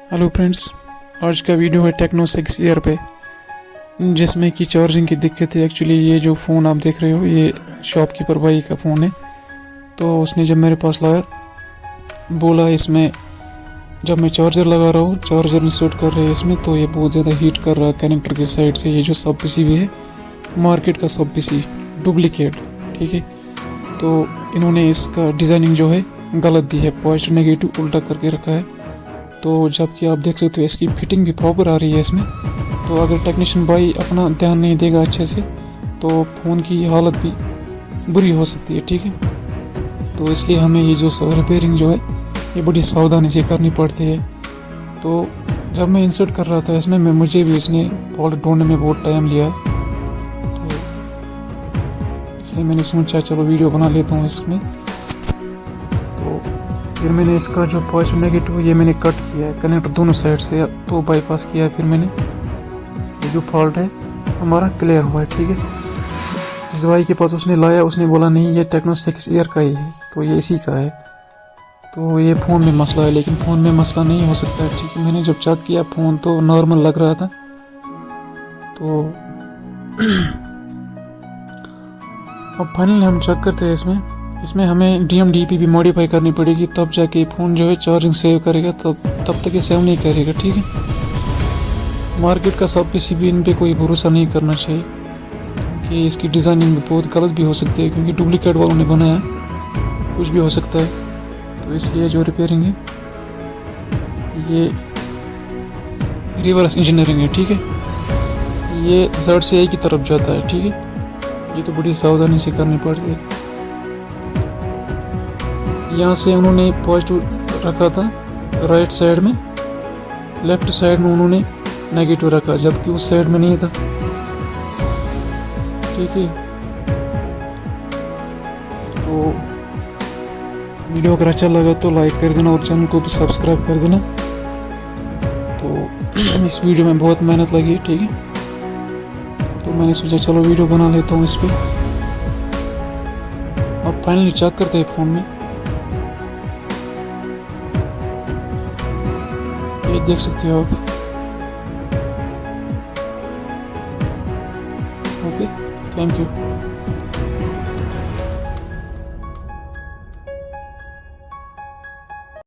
Hello friends, आज का video है टेक्नो 6 ईयर पे, जिसमें कि चार्जिंग की दिक्कत है। एक्चुअली ये जो फ़ोन आप देख रहे हो ये शॉपकीपर भाई का फ़ोन है। तो उसने जब मेरे पास लाया बोला इसमें जब मैं चार्जर लगा रहा हूँ, चार्जर इंसर्ट कर रहे हैं इसमें, तो ये बहुत ज़्यादा हीट कर रहा है कनेक्टर की साइड से। ये जो सब पीसी भी है मार्केट का सब पीसी डुप्लीकेट, ठीक है। तो इन्होंने इसका डिज़ाइनिंग जो है गलत दी है, पॉजिटिव नेगेटिव उल्टा करके रखा है। तो जबकि आप देख सकते हो इसकी फिटिंग भी प्रॉपर आ रही है इसमें। तो अगर टेक्नीशियन भाई अपना ध्यान नहीं देगा अच्छे से तो फ़ोन की हालत भी बुरी हो सकती है, ठीक है। तो इसलिए हमें ये जो रिपेयरिंग जो है ये बड़ी सावधानी से करनी पड़ती है। तो जब मैं इंसर्ट कर रहा था इसमें मुझे भी इसने फॉल्ट ढूंढने में बहुत टाइम लिया, तो इसलिए मैंने सोचा चलो वीडियो बना लेता हूँ इसमें। तो फिर मैंने इसका जो पॉजिटिव नेगेटिव ये मैंने कट किया है कनेक्टर दोनों साइड से, तो बाईपास किया है। फिर मैंने ये जो फॉल्ट है हमारा क्लियर हुआ है, ठीक है। जिस भाई के पास उसने लाया उसने बोला नहीं ये टेक्नो 6 ईयर का ही है, तो ये इसी का है। तो ये फ़ोन में मसला है, लेकिन फ़ोन में मसला नहीं हो सकता है, ठीक है। मैंने जब चेक किया फ़ोन तो नॉर्मल लग रहा था। तो अब फाइनली हम चेक करते हैं इसमें हमें DMDP भी मॉडिफाई करनी पड़ेगी, तब जाके फ़ोन जो है चार्जिंग सेव करेगा। तब तक ये सेव नहीं करेगा, ठीक है। मार्केट का सब पीसी भी इन पे कोई भरोसा नहीं करना चाहिए, क्योंकि इसकी डिज़ाइनिंग भी बहुत गलत भी हो सकती है, क्योंकि डुप्लीकेट वालों ने बनाया, कुछ भी हो सकता है। तो इसलिए जो रिपेयरिंग है ये रिवर्स इंजीनियरिंग है, ठीक है। ये Z से A की तरफ जाता है, ठीक है। ये तो बड़ी सावधानी से करनी पड़ती है। यहाँ से उन्होंने पॉजिटिव रखा था राइट साइड में, लेफ्ट साइड में उन्होंने नेगेटिव रखा, जबकि उस साइड में नहीं था, ठीक है। तो वीडियो अगर अच्छा लगा तो लाइक कर देना और चैनल को भी सब्सक्राइब कर देना। तो इस वीडियो में बहुत मेहनत लगी, ठीक है। तो मैंने सोचा चलो वीडियो बना लेता हूँ इस पर। अब फाइनली चेक करते हैं फ़ोन में, ये देख सकते हो आप। Okay, thank you.